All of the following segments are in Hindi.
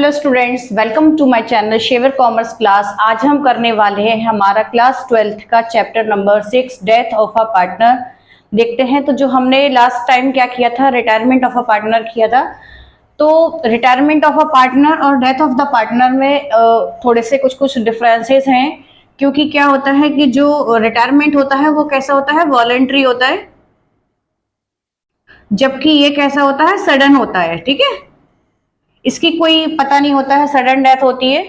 Hello students, welcome to my channel shaver commerce class. आज हम करने वाले हैं हमारा क्लास 12th का chapter number 6 death of a partner. देखते हैं तो जो हमने लास्ट टाइम क्या किया था, रिटायरमेंट ऑफ अ पार्टनर किया था। तो रिटायरमेंट ऑफ अ पार्टनर और डेथ ऑफ द पार्टनर में थोड़े से कुछ डिफरेंसेस हैं, क्योंकि क्या होता है कि जो रिटायरमेंट होता है वो कैसा होता है, वॉलेंट्री होता है, जबकि ये कैसा होता है, सडन होता है। ठीक है, इसकी कोई पता नहीं होता है, सडन डेथ होती है।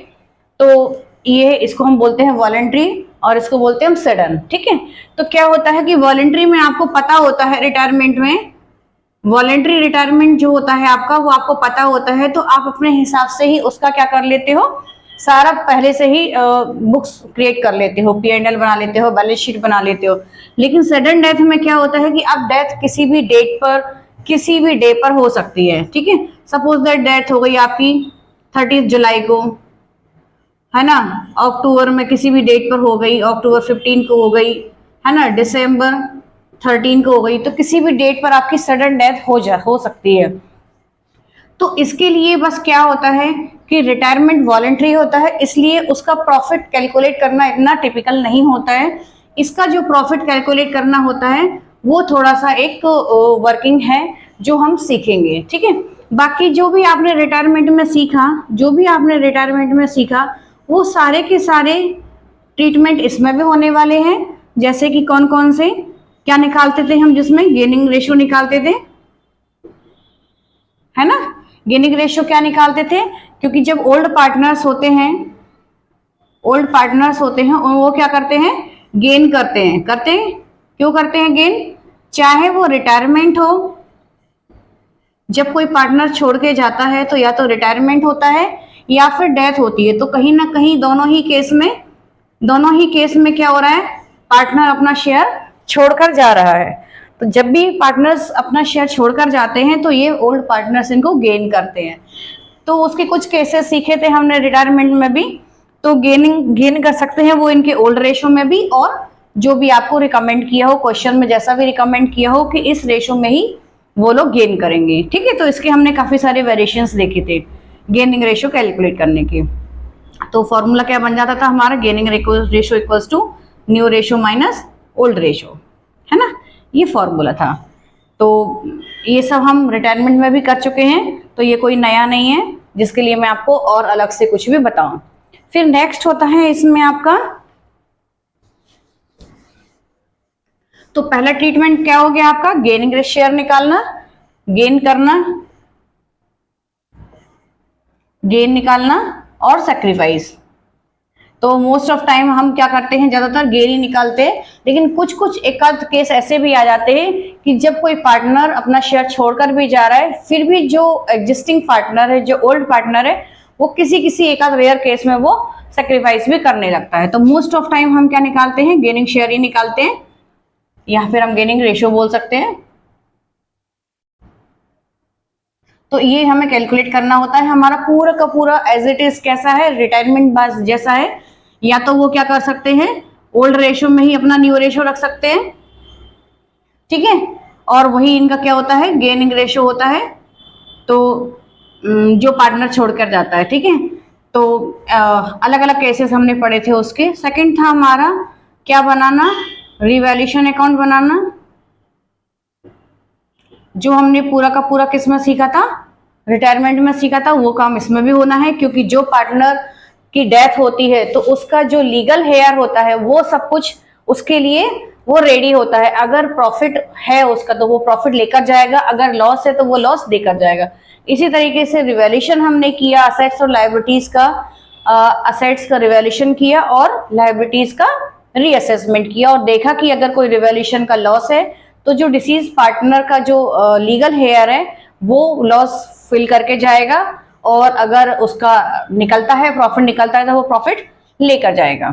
तो ये इसको हम बोलते हैं वॉलेंट्री और इसको बोलते हैं हम सडन। ठीक है, तो क्या होता है कि वॉलेंट्री में आपको पता होता है, रिटायरमेंट में वॉलेंट्री रिटायरमेंट जो होता है आपका, वो आपको पता होता है, तो आप अपने हिसाब से ही उसका क्या कर लेते हो, सारा पहले से ही बुक्स क्रिएट कर लेते हो, P&L बना लेते हो, बैलेंस शीट बना लेते हो। लेकिन सडन डेथ में क्या होता है कि अब डेथ किसी भी डेट पर, किसी भी डे पर हो सकती है। ठीक है, सपोज दैट डेथ हो गई आपकी 30 जुलाई को, है ना, अक्टूबर में किसी भी डेट पर हो गई, अक्टूबर 15 को हो गई, है ना, दिसंबर 13 को हो गई, तो किसी भी डेट पर आपकी सडन डेथ हो सकती है। तो इसके लिए बस क्या होता है कि रिटायरमेंट वॉलेंट्री होता है, इसलिए उसका प्रॉफिट कैलकुलेट करना इतना टिपिकल नहीं होता है। इसका जो प्रॉफिट कैलकुलेट करना होता है वो थोड़ा सा एक वर्किंग है जो हम सीखेंगे। ठीक है, बाकी जो भी आपने रिटायरमेंट में सीखा, जो भी आपने रिटायरमेंट में सीखा, वो सारे के सारे ट्रीटमेंट इसमें भी होने वाले हैं। जैसे कि कौन कौन से क्या निकालते थे हम, जिसमें गेनिंग रेशियो निकालते थे, है ना, गेनिंग रेशियो क्या निकालते थे, क्योंकि जब ओल्ड पार्टनर्स होते हैं, वो क्या करते हैं, गेन करते हैं। क्यों करते हैं गेन? चाहे वो रिटायरमेंट हो, जब कोई पार्टनर छोड़ के जाता है तो या तो रिटायरमेंट होता है या फिर डेथ होती है, तो कहीं ना कहीं दोनों ही केस में क्या हो रहा है, पार्टनर अपना शेयर छोड़कर जा रहा है। तो जब भी पार्टनर्स अपना शेयर छोड़कर जाते हैं तो ये ओल्ड पार्टनर्स इनको गेन करते हैं। तो उसके कुछ केसेस सीखे थे हमने रिटायरमेंट में भी, तो गेन कर सकते हैं वो इनके ओल्ड रेशो में भी, और जो भी आपको रिकमेंड किया हो क्वेश्चन में, जैसा भी रिकमेंड किया हो कि इस रेशो में ही वो लोग गेन करेंगे। ठीक है, तो इसके हमने काफी सारे वेरिएशंस देखे थे गेनिंग रेशो कैलकुलेट करने के। तो फॉर्मूला क्या बन जाता था हमारा, gaining ratio equals to new ratio minus old ratio, है ना, ये फॉर्मूला था। तो ये सब हम रिटायरमेंट में भी कर चुके हैं, तो ये कोई नया नहीं है जिसके लिए मैं आपको और अलग से कुछ भी बताऊं। फिर नेक्स्ट होता है इसमें आपका, तो पहला ट्रीटमेंट क्या हो गया आपका, गेनिंग शेयर निकालना, गेन निकालना और सैक्रिफाइस। तो मोस्ट ऑफ टाइम हम क्या करते हैं, ज्यादातर गेन ही निकालते हैं, लेकिन कुछ एक आध केस ऐसे भी आ जाते हैं कि जब कोई पार्टनर अपना शेयर छोड़कर भी जा रहा है, फिर भी जो एग्जिस्टिंग पार्टनर है, जो ओल्ड पार्टनर है, वो किसी एक आध रेयर केस में वो सेक्रीफाइस भी करने लगता है। तो मोस्ट ऑफ टाइम हम क्या निकालते हैं, गेनिंग शेयर ही निकालते हैं, या फिर हम गेनिंग रेशियो बोल सकते हैं। तो ये हमें कैलकुलेट करना होता है, हमारा पूरा का पूरा एज इट इज कैसा है, रिटायरमेंट बस जैसा है। या तो वो क्या कर सकते हैं, ओल्ड रेशियो में ही अपना न्यू रेशियो रख सकते हैं, ठीक है, और वही इनका क्या होता है, गेनिंग रेशियो होता है। तो जो पार्टनर छोड़कर जाता है, ठीक है, तो अलग अलग केसेस हमने पढ़े थे उसके। सेकंड था हमारा क्या बनाना, रिवैल्यूएशन अकाउंट बनाना, जो हमने पूरा का पूरा किस में सीखा था, रिटायरमेंट में सीखा था, वो काम इसमें भी होना है। क्योंकि जो पार्टनर की डेथ होती है तो उसका जो लीगल हेयर होता है वो सब कुछ उसके लिए वो रेडी होता है। अगर प्रॉफिट है उसका तो वो प्रॉफिट लेकर जाएगा, अगर लॉस है तो वो लॉस देकर जाएगा। इसी तरीके से रिवैल्यूएशन हमने किया असेट्स और लायबिलिटीज का, असेट्स का रिवैल्यूएशन किया और लायबिलिटीज का रीअसेसमेंट किया, और देखा कि अगर कोई रिवैल्यूएशन का लॉस है तो जो डिसीज पार्टनर का जो लीगल हेयर है वो लॉस फिल करके जाएगा, और अगर उसका निकलता है, प्रॉफिट निकलता है, तो वो प्रॉफिट लेकर जाएगा।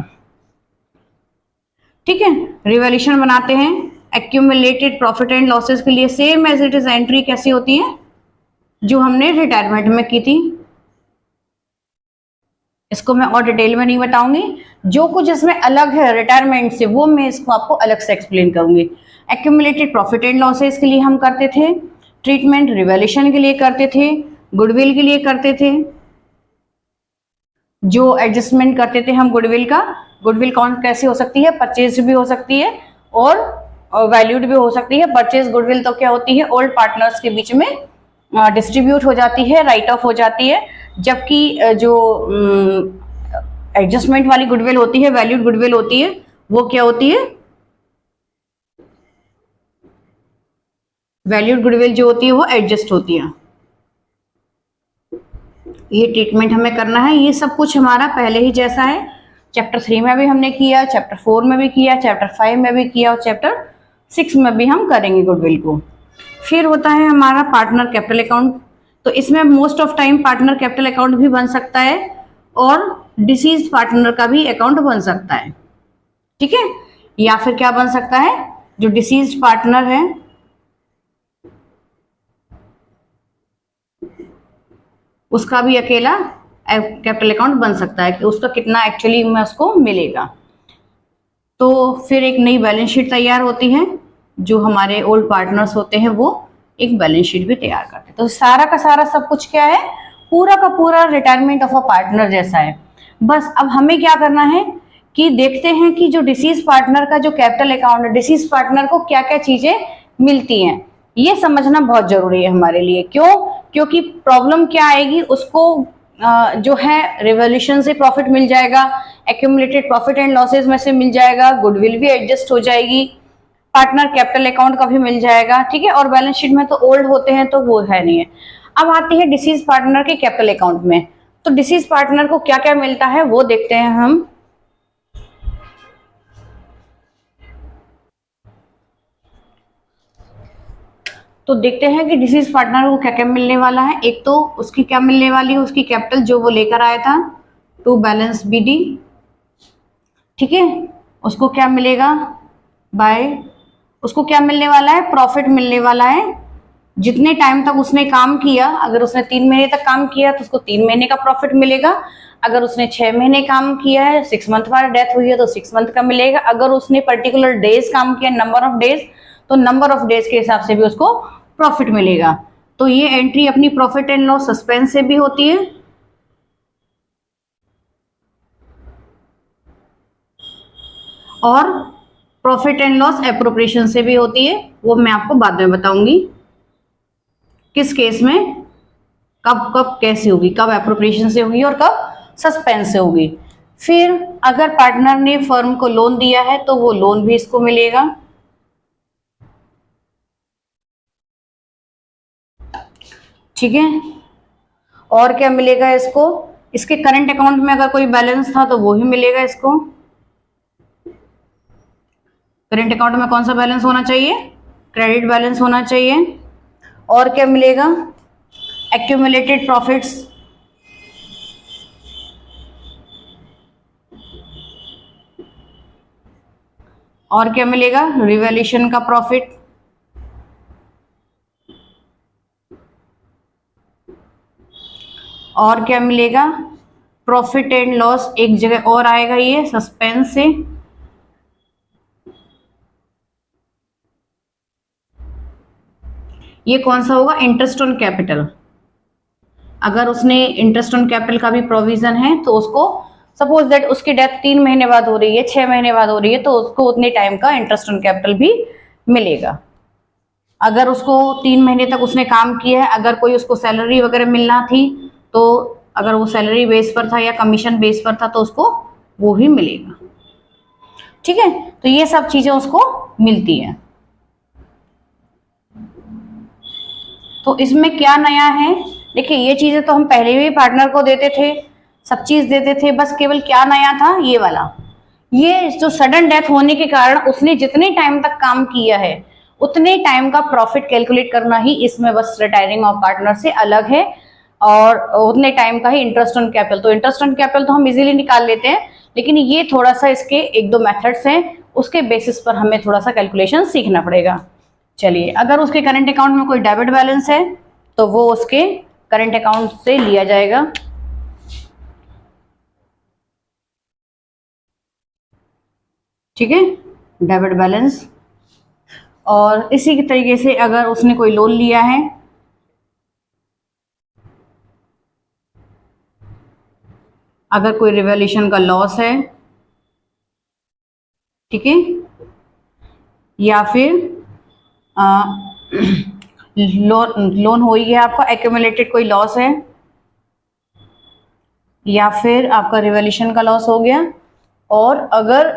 ठीक है, रिवैल्यूएशन बनाते हैं एक्यूमुलेटेड प्रॉफिट एंड लॉसेस के लिए, same as it is entry कैसी होती है जो हमने रिटायरमेंट में की थी। इसको मैं और डिटेल में नहीं बताऊंगी, जो कुछ इसमें अलग है रिटायरमेंट से वो मैं इसको आपको अलग से एक्सप्लेन करूंगी। एक्यूमुलेटेड प्रॉफिट एंड लॉसेस के लिए हम करते थे ट्रीटमेंट, रिवैल्यूएशन के लिए करते थे, गुडविल के लिए करते थे, जो एडजस्टमेंट करते थे हम गुडविल का, गुडविल कौन कैसी हो सकती है, परचेज भी हो सकती है और वैल्यूड भी हो सकती है। परचेज गुडविल तो क्या होती है, ओल्ड पार्टनर्स के बीच में डिस्ट्रीब्यूट हो जाती है, राइट ऑफ हो जाती है। जबकि जो एडजस्टमेंट वाली गुडविल होती है, वैल्यूड गुडविल होती है, वो क्या होती है, वैल्यूड गुडविल जो होती है वो एडजस्ट होती है। ये ट्रीटमेंट हमें करना है। ये सब कुछ हमारा पहले ही जैसा है, चैप्टर 3 में भी हमने किया, चैप्टर 4 में भी किया, चैप्टर 5 में भी किया और चैप्टर 6 में भी हम करेंगे गुडविल को। फिर होता है हमारा पार्टनर कैपिटल अकाउंट। तो इसमें most of time partner capital account भी बन सकता है और डिसीज पार्टनर का भी अकाउंट बन सकता है, ठीक है। या फिर क्या बन सकता है, जो डिसीज पार्टनर है उसका भी अकेला कैपिटल अकाउंट बन सकता है कि उसका कितना एक्चुअली में उसको मिलेगा। तो फिर एक नई बैलेंस शीट तैयार होती है, जो हमारे ओल्ड पार्टनर्स होते हैं वो एक बैलेंस शीट भी तैयार करते हैं। तो सारा का सारा सब कुछ क्या है, पूरा का पूरा रिटायरमेंट ऑफ अ पार्टनर जैसा है। बस अब हमें क्या करना है कि देखते हैं कि जो डिसीज पार्टनर का जो कैपिटल अकाउंट है, डिसीज पार्टनर को क्या क्या चीजें मिलती हैं, ये समझना बहुत जरूरी है हमारे लिए। क्यों? क्योंकि प्रॉब्लम क्या आएगी, उसको जो है रिवॉल्यूशन से प्रॉफिट मिल जाएगा, एक्यूमुलेटेड प्रॉफिट एंड लॉसेज में से मिल जाएगा, गुडविल भी एडजस्ट हो जाएगी, पार्टनर कैपिटल अकाउंट का भी मिल जाएगा, ठीक है। और बैलेंस शीट में तो ओल्ड होते हैं तो वो है नहीं है। अब आती है डिसीज पार्टनर के कैपिटल अकाउंट में। तो डिसीज पार्टनर को क्या क्या मिलता है वो देखते हैं हम। तो देखते हैं कि डिसीज पार्टनर को क्या क्या मिलने वाला है। एक तो उसकी क्या मिलने वाली है, उसकी कैपिटल जो वो लेकर आया था टू बैलेंस बीडी, ठीक है। उसको क्या मिलेगा, बाय, उसको क्या मिलने वाला है, प्रॉफिट मिलने वाला है। जितने टाइम तक उसने काम किया, अगर उसने 3 महीने तक काम किया तो उसको 3 महीने का प्रॉफिट मिलेगा। अगर उसने 6 महीने काम किया है, 6 मंथ बाद डेथ हुई है तो 6 मंथ का मिलेगा। अगर उसने पर्टिकुलर डेज काम किया, नंबर ऑफ डेज, तो नंबर ऑफ डेज के हिसाब से भी उसको प्रॉफिट मिलेगा। तो ये एंट्री अपनी प्रॉफिट एंड लॉस सस्पेंस से भी होती है और प्रॉफिट एंड लॉस एप्रोप्रिएशन से भी होती है। वो मैं आपको बाद में बताऊंगी किस केस में कब कब कैसे होगी, कब एप्रोप्रिएशन से होगी और कब सस्पेंस से होगी। फिर अगर पार्टनर ने फर्म को लोन दिया है तो वो लोन भी इसको मिलेगा, ठीक है। और क्या मिलेगा इसको, इसके करंट अकाउंट में अगर कोई बैलेंस था तो वो भी मिलेगा इसको। करंट अकाउंट में कौन सा बैलेंस होना चाहिए, क्रेडिट बैलेंस होना चाहिए। और क्या मिलेगा, एक्यूमुलेटेड प्रॉफिट्स, और क्या मिलेगा, रिवैल्यूएशन का प्रॉफिट, और क्या मिलेगा, प्रॉफिट एंड लॉस एक जगह और आएगा ये सस्पेंस से, ये कौन सा होगा, इंटरेस्ट ऑन कैपिटल। अगर उसने इंटरेस्ट ऑन कैपिटल का भी प्रोविजन है तो उसको, सपोज दैट उसकी डेथ 3 महीने बाद हो रही है, 6 महीने बाद हो रही है, तो उसको उतने टाइम का इंटरेस्ट ऑन कैपिटल भी मिलेगा। अगर उसको 3 महीने तक उसने काम किया है, अगर कोई उसको सैलरी वगैरह मिलना थी तो अगर वो सैलरी बेस पर था या कमीशन बेस पर था तो उसको वो भी मिलेगा, ठीक है। तो ये सब चीजें उसको मिलती हैं। तो इसमें क्या नया है, देखिए ये चीजें तो हम पहले भी पार्टनर को देते थे, सब चीज देते थे, बस केवल क्या नया था ये वाला, ये जो सडन डेथ होने के कारण उसने जितने टाइम तक काम किया है उतने टाइम का प्रॉफिट कैलकुलेट करना ही इसमें बस रिटायरिंग ऑफ पार्टनर से अलग है। और उतने टाइम का ही इंटरेस्ट ऑन कैपिटल, तो इंटरेस्ट ऑन कैपिटल तो हम इजीली निकाल लेते हैं, लेकिन ये थोड़ा सा इसके एक दो मेथड्स हैं, उसके बेसिस पर हमें थोड़ा सा कैलकुलेशन सीखना पड़ेगा। चलिए, अगर उसके करंट अकाउंट में कोई डेबिट बैलेंस है तो वो उसके करंट अकाउंट से लिया जाएगा, ठीक है, डेबिट बैलेंस। और इसी के तरीके से अगर उसने कोई लोन लिया है, अगर कोई रिवॉल्यूशन का लॉस है, ठीक है, या फिर लोन हो ही गया आपका, एक्यूमुलेटेड कोई लॉस है, या फिर आपका रिवॉल्यूशन का लॉस हो गया, और अगर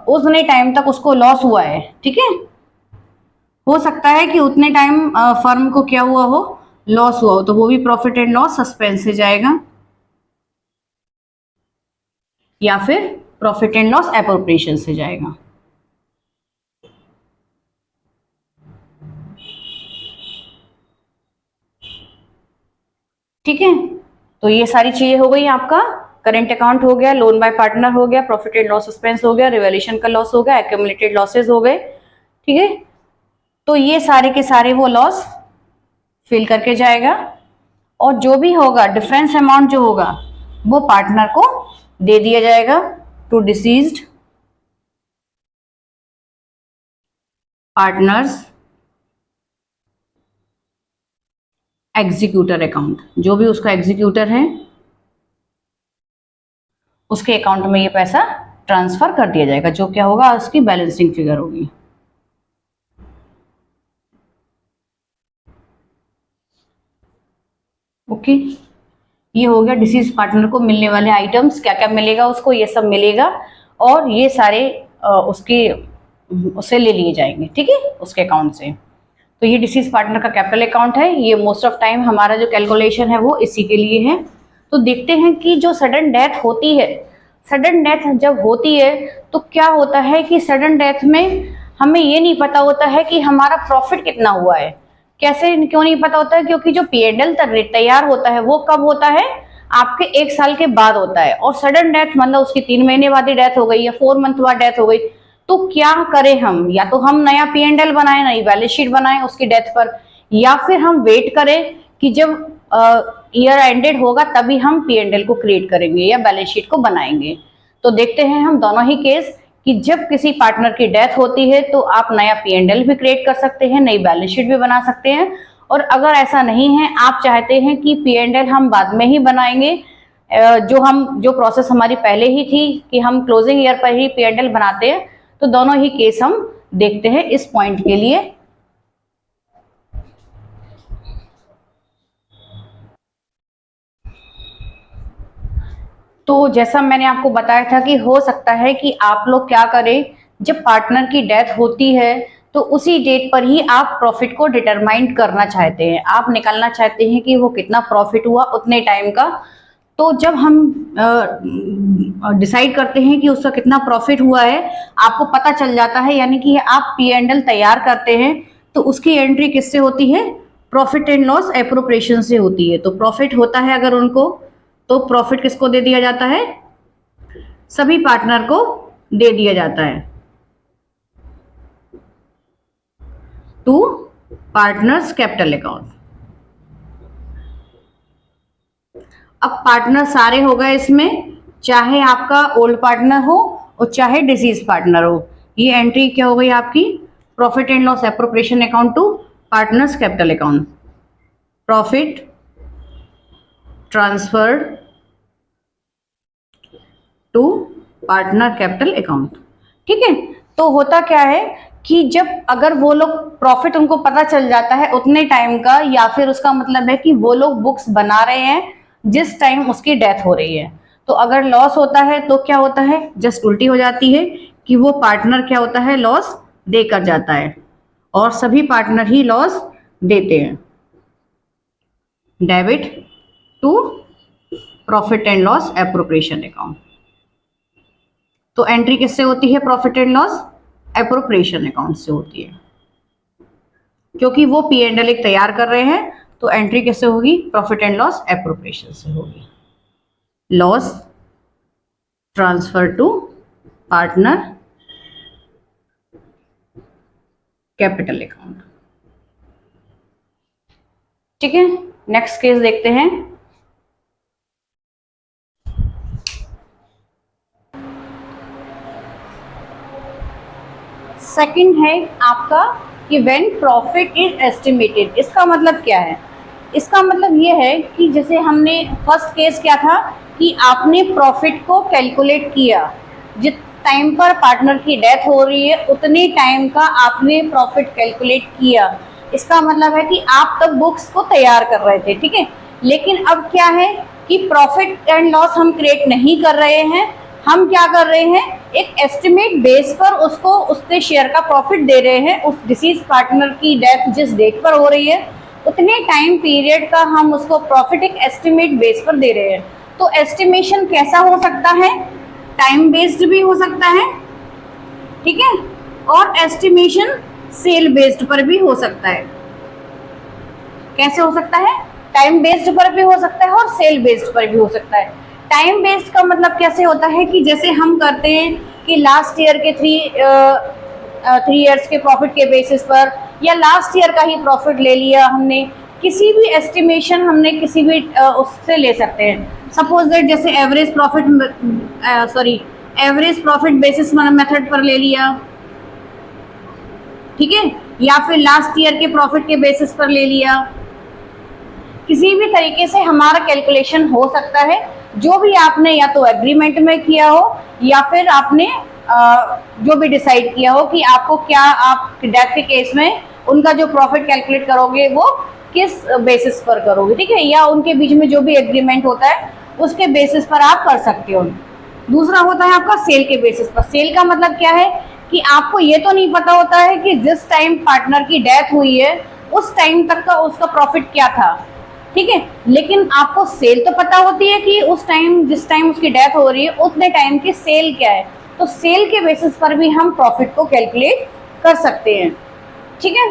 उतने टाइम तक उसको लॉस हुआ है, ठीक है, हो सकता है कि उतने टाइम फर्म को क्या हुआ हो, लॉस हुआ हो, तो वो भी प्रॉफिट एंड लॉस सस्पेंस से जाएगा, या फिर प्रॉफिट एंड लॉस एप्रोप्रिएशन से जाएगा। ठीक है, तो ये सारी चीजें हो गई आपका, करेंट अकाउंट हो गया, लोन बाय पार्टनर हो गया, प्रॉफिट एंड लॉस सस्पेंस हो गया, रिवॉल्यूशन का लॉस हो गया, एक्यूमुलेटेड लॉसेस हो गए। ठीक है, तो ये सारे के सारे वो लॉस फिल करके जाएगा, और जो भी होगा डिफरेंस अमाउंट जो होगा वो पार्टनर को दे दिया जाएगा to deceased partners executor account. जो भी उसका एग्जीक्यूटर है उसके अकाउंट में ये पैसा ट्रांसफर कर दिया जाएगा, जो क्या होगा उसकी बैलेंसिंग फिगर होगी। ओके, ये हो गया डिसीज पार्टनर को मिलने वाले आइटम्स, क्या क्या मिलेगा उसको, ये सब मिलेगा, और ये सारे उससे ले लिए जाएंगे, ठीक है, उसके अकाउंट से। तो ये डिसीज पार्टनर का कैपिटल अकाउंट है, ये मोस्ट ऑफ टाइम हमारा जो कैलकुलेशन है वो इसी के लिए है। तो देखते हैं कि जो सडन डेथ होती है, सडन डेथ जब होती है तो क्या होता है कि सडन डेथ में हमें ये नहीं पता होता है कि हमारा प्रॉफिट कितना हुआ है। कैसे क्यों नहीं पता होता है? क्योंकि जो P&L तैयार होता है वो कब होता है, आपके 1 साल के बाद होता है, और सडन डेथ मतलब उसकी 3 महीने बाद ही डेथ हो गई या 4 मंथ बाद डेथ हो गई, तो क्या करें हम? या तो हम नया P&L बनाएं, नई बैलेंस शीट बनाएं उसकी डेथ पर, या फिर हम वेट करें कि जब ईयर एंडेड होगा तभी हम P&L को क्रिएट करेंगे या बैलेंस शीट को बनाएंगे। तो देखते हैं हम दोनों ही केस कि जब किसी पार्टनर की डेथ होती है तो आप नया P&L भी क्रिएट कर सकते हैं, नई बैलेंस शीट भी बना सकते हैं, और अगर ऐसा नहीं है, आप चाहते हैं कि P&L हम बाद में ही बनाएंगे, जो प्रोसेस हमारी पहले ही थी कि हम क्लोजिंग ईयर पर ही P&L बनाते हैं, तो दोनों ही केस हम देखते हैं इस पॉइंट के लिए। तो जैसा मैंने आपको बताया था कि हो सकता है कि आप लोग क्या करें, जब पार्टनर की डेथ होती है तो उसी डेट पर ही आप प्रॉफिट को डिटरमाइन करना चाहते हैं, आप निकालना चाहते हैं कि वो कितना प्रॉफिट हुआ उतने टाइम का। तो जब हम डिसाइड करते हैं कि उसका कितना प्रॉफिट हुआ है, आपको पता चल जाता है, यानी कि आप P&L तैयार करते हैं तो उसकी एंट्री किससे होती है, प्रॉफिट एंड लॉस एप्रोप्रिएशन से होती है। तो प्रॉफिट होता है अगर उनको, तो प्रॉफिट किसको दे दिया जाता है, सभी पार्टनर को दे दिया जाता है, टू पार्टनर्स कैपिटल अकाउंट। अब पार्टनर सारे हो गए इसमें, चाहे आपका ओल्ड पार्टनर हो और चाहे डिसीज पार्टनर हो। ये एंट्री क्या हो गई आपकी, profit and loss appropriation account to partners capital account, profit transferred to partner capital account. ठीक है, तो होता क्या है कि जब अगर वो लोग प्रॉफिट उनको पता चल जाता है उतने टाइम का, या फिर उसका मतलब है कि वो लोग बुक्स बना रहे हैं जिस टाइम उसकी डेथ हो रही है, तो अगर लॉस होता है तो क्या होता है, जस्ट उल्टी हो जाती है कि वो पार्टनर क्या होता है, लॉस देकर जाता है, और सभी पार्टनर ही लॉस देते हैं। Debit to profit and loss appropriation account. तो एंट्री किससे होती है, profit and loss appropriation account से होती है, क्योंकि वो P&L एक तैयार कर रहे हैं, तो एंट्री किससे होगी, प्रॉफिट एंड लॉस एप्रोप्रिएशन से होगी। Loss transfer to partner capital account. ठीक है, नेक्स्ट केस देखते हैं। सेकंड है आपका कि व्हेन प्रॉफिट इज एस्टिमेटेड। इसका मतलब क्या है, इसका मतलब ये है कि जैसे हमने फर्स्ट केस क्या था कि कि आपने प्रॉफिट को कैलकुलेट किया, जिस टाइम पर पार्टनर की डेथ हो रही है उतने टाइम का आपने प्रॉफिट कैलकुलेट किया। इसका मतलब है कि आप तब बुक्स को तैयार कर रहे थे, ठीक है। लेकिन अब क्या है कि प्रॉफिट एंड लॉस हम क्रिएट नहीं कर रहे हैं, हम क्या कर रहे हैं, एक एस्टिमेट बेस पर उसको उसके शेयर का प्रॉफिट दे रहे हैं। उस डिसीज पार्टनर की डेथ जिस डेट पर हो रही है उतने टाइम पीरियड का हम उसको प्रॉफिट एक एस्टिमेट बेस पर दे रहे हैं। तो एस्टिमेशन कैसा हो सकता है, टाइम बेस्ड भी हो सकता है, ठीक है, और एस्टिमेशन सेल बेस्ड पर भी हो सकता है। कैसे हो सकता है, टाइम बेस्ड पर भी हो सकता है और सेल बेस्ड पर भी हो सकता है। टाइम बेस्ड का मतलब कैसे होता है कि जैसे हम करते हैं कि लास्ट ईयर के थ्री ईयर्स के प्रॉफिट के बेसिस पर या लास्ट ईयर का ही प्रॉफिट ले लिया हमने, किसी भी एस्टिमेशन हमने किसी भी उससे ले सकते हैं। सपोज दैट जैसे एवरेज प्रॉफिट बेसिस मेथड पर ले लिया, ठीक है, या फिर लास्ट ईयर के प्रॉफिट के बेसिस पर ले लिया। किसी भी तरीके से हमारा कैलकुलेशन हो सकता है, जो भी आपने या तो एग्रीमेंट में किया हो या फिर आपने जो भी डिसाइड किया हो कि आपको क्या, आप डेथ के केस में उनका जो प्रॉफिट कैलकुलेट करोगे वो किस बेसिस पर करोगे, ठीक है, या उनके बीच में जो भी एग्रीमेंट होता है उसके बेसिस पर आप कर सकते हो। दूसरा होता है आपका सेल के बेसिस पर। सेल का मतलब क्या है कि आपको ये तो नहीं पता होता है कि जिस टाइम पार्टनर की डेथ हुई है उस टाइम तक का उसका प्रॉफिट क्या था, ठीक है, लेकिन आपको सेल तो पता होती है कि उस टाइम जिस टाइम उसकी डेथ हो रही है उतने टाइम की सेल क्या है। तो सेल के बेसिस पर भी हम प्रॉफिट को कैलकुलेट कर सकते हैं, ठीक है।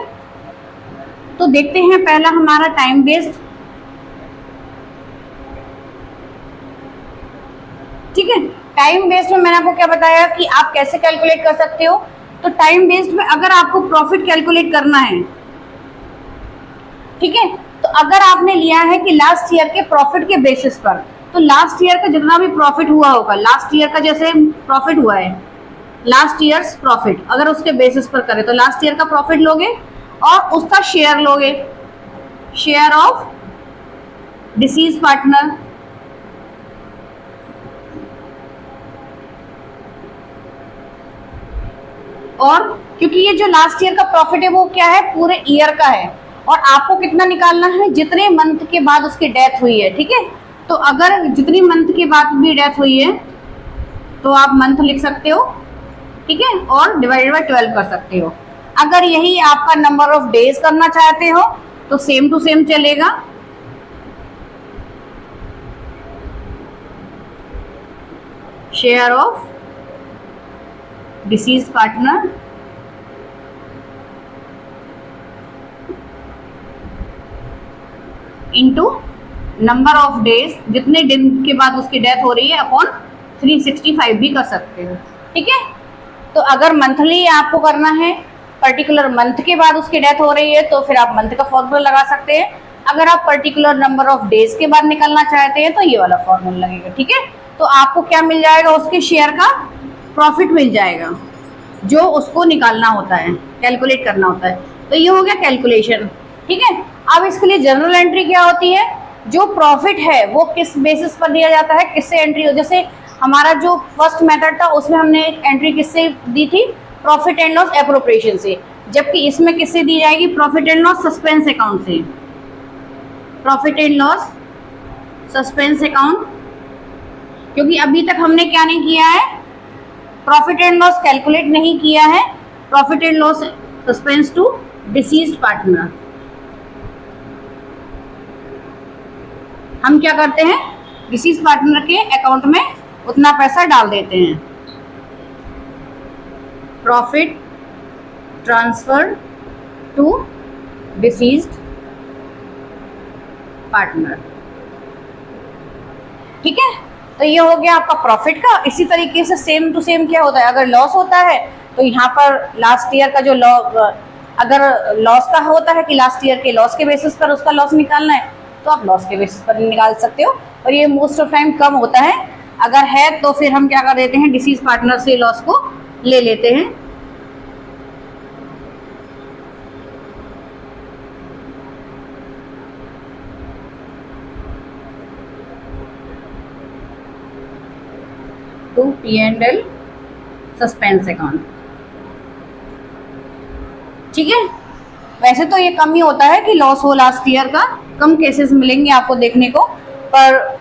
तो देखते हैं पहला हमारा टाइम बेस्ड, ठीक है। टाइम बेस्ड में मैंने आपको क्या बताया कि आप कैसे कैलकुलेट कर सकते हो। तो टाइम बेस्ड में अगर आपको प्रॉफिट कैलकुलेट करना है, ठीक है, तो अगर आपने लिया है कि लास्ट ईयर के प्रॉफिट के बेसिस पर, तो लास्ट ईयर का जितना भी प्रॉफिट हुआ होगा, लास्ट ईयर का जैसे प्रॉफिट हुआ है, लास्ट ईयर्स प्रॉफिट अगर उसके बेसिस पर करें तो लास्ट ईयर का प्रॉफिट लोगे और उसका शेयर लोगे, शेयर ऑफ डिसीज पार्टनर, और क्योंकि ये जो लास्ट ईयर का प्रॉफिट है वो क्या है, पूरे ईयर का है, और आपको कितना निकालना है, जितने मंथ के बाद उसकी डेथ हुई है, ठीक है। तो अगर जितनी मंथ के बाद भी डेथ हुई है तो आप मंथ लिख सकते हो, ठीक है, और डिवाइडेड बाय 12 कर सकते हो। अगर यही आपका नंबर ऑफ डेज करना चाहते हो तो सेम टू सेम चलेगा, share of disease partner into number of days, जितने दिन के बाद उसकी डेथ हो रही है, अपॉन 365 भी कर सकते हो, ठीक है। तो अगर मंथली आपको करना है, पर्टिकुलर मंथ के बाद उसकी डेथ हो रही है, तो फिर आप मंथ का फॉर्मूला लगा सकते हैं। अगर आप पर्टिकुलर नंबर ऑफ डेज के बाद निकलना चाहते हैं तो ये वाला फॉर्मूला लगेगा, ठीक है। तो आपको क्या मिल जाएगा, उसके शेयर का प्रॉफिट मिल जाएगा जो उसको निकालना होता है, कैलकुलेट करना होता है। तो ये हो गया कैलकुलेशन, ठीक है। अब इसके लिए जर्नल एंट्री क्या होती है, जो प्रॉफिट है वो किस बेसिस पर दिया जाता है, किससे एंट्री हो, जैसे हमारा जो फर्स्ट मेथड था उसमें हमने एंट्री किससे दी थी, प्रॉफिट एंड लॉस एप्रोप्रिएशन से, जबकि इसमें किससे दी जाएगी, profit and loss suspense account से, profit and loss suspense account. क्योंकि अभी तक हमने क्या नहीं किया है, प्रॉफिट एंड लॉस कैलकुलेट नहीं किया है, profit and loss suspense to deceased partner. हम क्या करते हैं, डिसीज पार्टनर के अकाउंट में उतना पैसा डाल देते हैं, profit transfer to deceased partner, ठीक है। तो ये हो गया आपका प्रॉफिट का। इसी तरीके से सेम टू सेम क्या होता है, अगर लॉस होता है तो यहाँ पर लास्ट ईयर का जो अगर लॉस का होता है कि लास्ट ईयर के लॉस के बेसिस पर उसका लॉस निकालना है तो आप लॉस के बेसिस पर निकाल सकते हो, और ये मोस्ट ऑफ टाइम कम होता है। अगर है तो फिर हम क्या कर देते हैं, डिसीज पार्टनर से लॉस को ले लेते हैं। Into P&L suspense account. ठीक है, वैसे तो ये कम ही होता है कि लॉस हो लास्ट ईयर का, कम केसेस मिलेंगे आपको देखने को, पर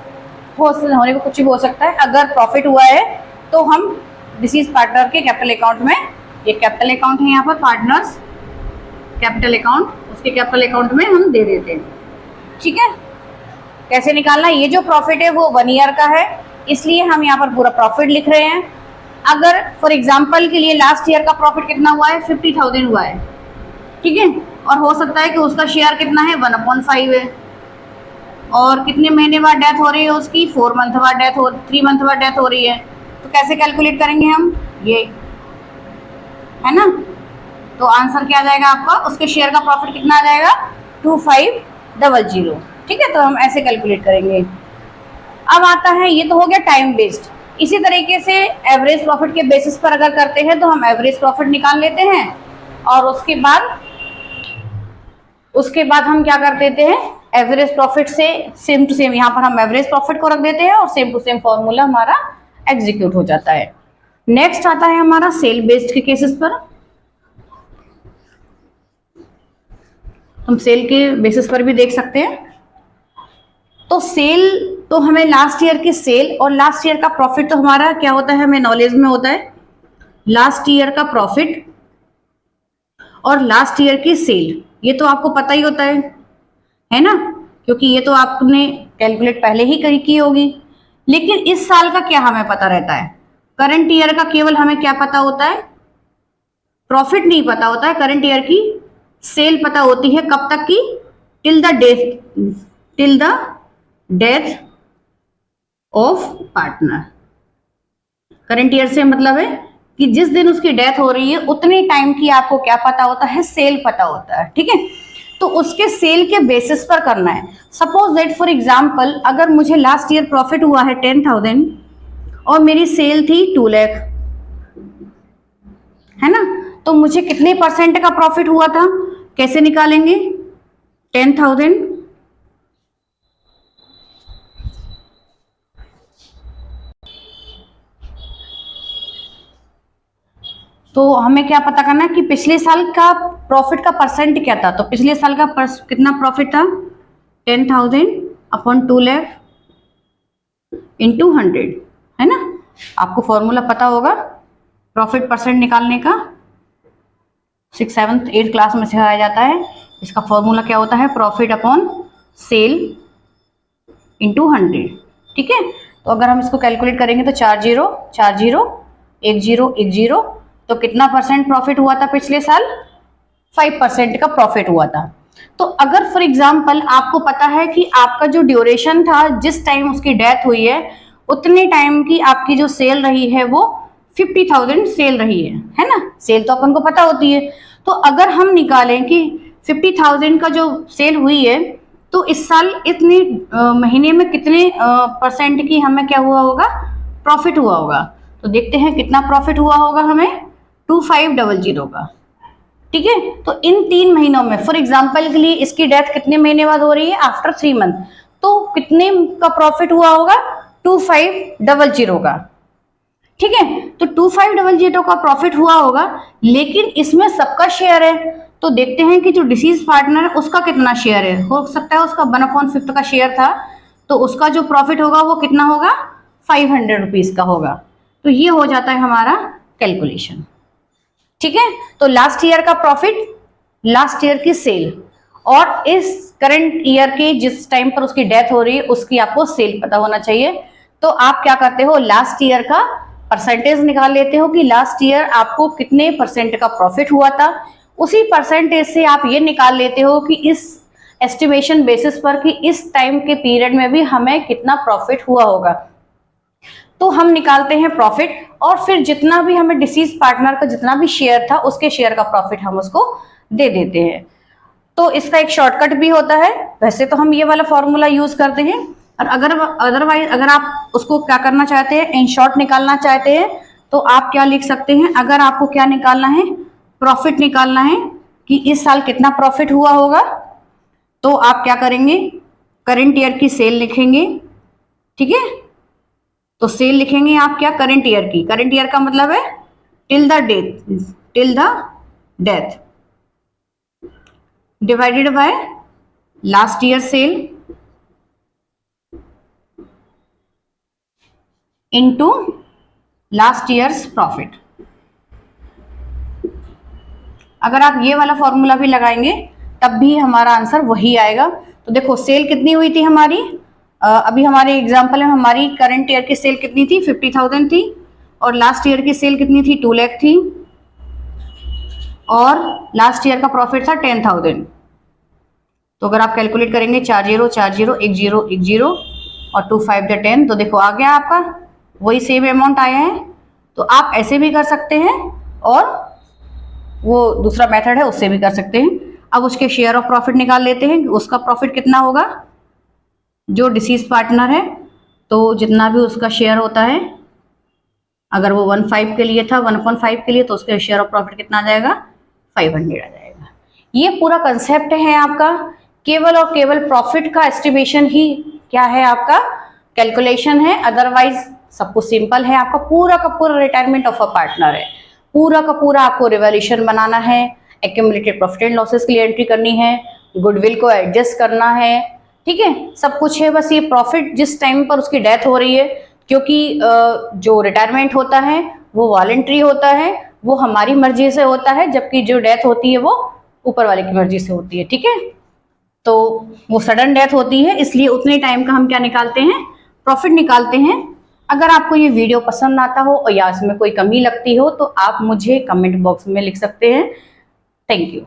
होने को कुछ भी हो सकता है। अगर प्रॉफिट हुआ है तो हम डिसीज पार्टनर के कैपिटल अकाउंट में, ये कैपिटल अकाउंट है यहाँ पर पार्टनर्स कैपिटल अकाउंट, उसके कैपिटल अकाउंट में हम दे देते हैं। ठीक है, कैसे निकालना, ये जो प्रॉफिट है वो 1 ईयर का है, इसलिए हम यहाँ पर पूरा प्रॉफिट लिख रहे हैं। अगर फॉर एग्जांपल के लिए लास्ट ईयर का प्रॉफिट कितना हुआ है, 50,000 हुआ है, ठीक है, और हो सकता है कि उसका शेयर कितना है, 1/5 है, और कितने महीने बाद डेथ हो रही है उसकी, 4 मंथ बाद डेथ हो, 3 मंथ बाद डेथ हो रही है, तो कैसे कैलकुलेट करेंगे हम, ये है ना। तो आंसर क्या आ जाएगा आपका, उसके शेयर का प्रॉफिट कितना आ जाएगा, 2500। ठीक है, तो हम ऐसे कैलकुलेट करेंगे। अब आता है, ये तो हो गया टाइम बेस्ड। इसी तरीके से एवरेज प्रॉफिट के बेसिस पर अगर करते हैं तो हम एवरेज प्रॉफिट निकाल लेते हैं, और उसके बाद हम क्या कर देते हैं, एवरेज प्रॉफिट से सेम टू सेम यहाँ पर हम एवरेज प्रॉफिट को रख देते हैं और सेम टू सेम फॉर्मूला हमारा एग्जीक्यूट हो जाता है। नेक्स्ट आता है हमारा सेल बेस्ड के केसेस पर। हम सेल के बेसिस पर भी देख सकते हैं। तो सेल तो हमें लास्ट ईयर की सेल और लास्ट ईयर का प्रॉफिट तो हमारा क्या होता है, हमें नॉलेज में होता है लास्ट ईयर का प्रॉफिट और लास्ट ईयर की सेल, ये तो आपको पता ही होता है ना, क्योंकि ये तो आपने कैलकुलेट पहले ही की होगी। लेकिन इस साल का क्या हमें पता रहता है, करंट ईयर का केवल हमें क्या पता होता है, प्रॉफिट नहीं पता होता है, करंट ईयर की सेल पता होती है, कब तक की, till the death of partner. Current year से मतलब है कि जिस दिन उसकी डेथ हो रही है उतने टाइम की आपको क्या पता होता है, सेल पता होता है। ठीक है, तो उसके सेल के बेसिस पर करना है। सपोज दैट फॉर एग्जांपल अगर मुझे लास्ट ईयर प्रॉफिट हुआ है 10,000 और मेरी सेल थी 2 लाख, है ना, तो मुझे कितने परसेंट का प्रॉफिट हुआ था, कैसे निकालेंगे, 10,000 तो हमें क्या पता करना है कि पिछले साल का प्रॉफिट का परसेंट क्या था। तो पिछले साल का कितना प्रॉफिट था, 10,000 अपॉन 2 लाख इंटू 100, है ना। आपको फॉर्मूला पता होगा प्रॉफिट परसेंट निकालने का, 6th 7th 8th क्लास में सिखाया जाता है। इसका फॉर्मूला क्या होता है, प्रॉफिट अपॉन सेल इंटू 100। ठीक है, तो अगर हम इसको कैलकुलेट करेंगे तो 4 0 4 0 1 0 1 0, तो कितना परसेंट प्रॉफिट हुआ था पिछले साल, 5% का प्रॉफिट हुआ था। तो अगर फॉर एग्जांपल आपको पता है कि आपका जो ड्यूरेशन था, जिस टाइम उसकी डेथ हुई है उतने टाइम की आपकी जो सेल रही है वो 50,000 सेल रही है ना, सेल तो अपन को पता होती है। तो अगर हम निकालें कि 50,000 का जो सेल हुई है तो इस साल इतने महीने में कितने परसेंट की हमें क्या हुआ होगा, प्रॉफिट हुआ होगा। तो देखते हैं कितना प्रॉफिट हुआ होगा हमें, 2500 का। ठीक है, तो इन 3 महीनों में फॉर एग्जांपल के लिए इसकी डेथ कितने महीने बाद हो रही है, आफ्टर 3 मंथ, तो कितने का प्रॉफिट हुआ होगा, 2500 का। ठीक है, तो 2500 का प्रॉफिट हुआ होगा, लेकिन इसमें सबका शेयर है। तो देखते हैं कि जो डिसीज पार्टनर है उसका कितना शेयर है, हो सकता है उसका 1/5 का शेयर था, तो उसका जो प्रॉफिट होगा वो कितना होगा, 500 रुपीज का होगा। तो ये हो जाता है हमारा कैलकुलेशन। ठीक है, तो लास्ट ईयर का प्रॉफिट, लास्ट ईयर की सेल, और इस करंट ईयर की जिस टाइम पर उसकी डेथ हो रही है उसकी आपको सेल पता होना चाहिए। तो आप क्या करते हो, लास्ट ईयर का परसेंटेज निकाल लेते हो कि लास्ट ईयर आपको कितने परसेंट का प्रॉफिट हुआ था। उसी परसेंटेज से आप ये निकाल लेते हो कि इस एस्टिमेशन बेसिस पर कि इस टाइम के पीरियड में भी हमें कितना प्रॉफिट हुआ होगा। तो हम निकालते हैं प्रॉफिट, और फिर जितना भी हमें डिसीज पार्टनर का जितना भी शेयर था उसके शेयर का प्रॉफिट हम उसको दे देते हैं। तो इसका एक शॉर्टकट भी होता है, वैसे तो हम ये वाला फॉर्मूला यूज करते हैं, और अगर अदरवाइज अगर आप उसको क्या करना चाहते हैं, इन शॉर्ट निकालना चाहते हैं, तो आप क्या लिख सकते हैं, अगर आपको क्या निकालना है, प्रॉफिट निकालना है कि इस साल कितना प्रॉफिट हुआ होगा, तो आप क्या करेंगे, करंट ईयर की सेल लिखेंगे। ठीक है, तो सेल लिखेंगे आप क्या, करंट ईयर की। करंट ईयर का मतलब है till the death, till the death, divided by last year cell into last years profit. अगर आप ये वाला फॉर्मूला भी लगाएंगे तब भी हमारा आंसर वही आएगा। तो देखो सेल कितनी हुई थी हमारी, अभी हमारे एग्जांपल में हमारी करंट ईयर की सेल कितनी थी, 50,000 थी, और लास्ट ईयर की सेल कितनी थी, 2 लाख थी, और लास्ट ईयर का प्रॉफिट था 10,000। तो अगर आप कैलकुलेट करेंगे 4 0 4 0 1 0 1 0 और 2 5 द 10, तो देखो आ गया आपका वही सेम अमाउंट आया है। तो आप ऐसे भी कर सकते हैं और वो दूसरा मेथड है उससे भी कर सकते हैं। अब उसके शेयर ऑफ प्रॉफिट निकाल लेते हैं, उसका प्रॉफिट कितना होगा, जो डिसीज पार्टनर है तो जितना भी उसका शेयर होता है, अगर वो 1/5 के लिए था, 1/5 के लिए, तो उसके शेयर ऑफ प्रॉफिट कितना आ जाएगा, 500 आ जाएगा। ये पूरा कंसेप्ट है आपका, केवल और केवल प्रॉफिट का एस्टिमेशन ही क्या है आपका, कैलकुलेशन है। अदरवाइज सब कुछ सिंपल है। आपका पूरा का पूरा रिटायरमेंट ऑफ अ पार्टनर है, पूरा का पूरा आपको रिवैल्यूएशन बनाना है, एक्यूमुलेटेड प्रॉफिट एंड लॉसेस के लिए एंट्री करनी है, गुडविल को एडजस्ट करना है, ठीक है, सब कुछ है। बस ये प्रॉफिट जिस टाइम पर उसकी डेथ हो रही है, क्योंकि जो रिटायरमेंट होता है वो वॉलेंट्री होता है, वो हमारी मर्जी से होता है, जबकि जो डेथ होती है वो ऊपर वाले की मर्जी से होती है, ठीक है। तो वो सडन डेथ होती है, इसलिए उतने टाइम का हम क्या निकालते हैं, प्रॉफिट निकालते हैं। अगर आपको ये वीडियो पसंद आता हो या इसमें कोई कमी लगती हो तो आप मुझे कमेंट बॉक्स में लिख सकते हैं। Thank you.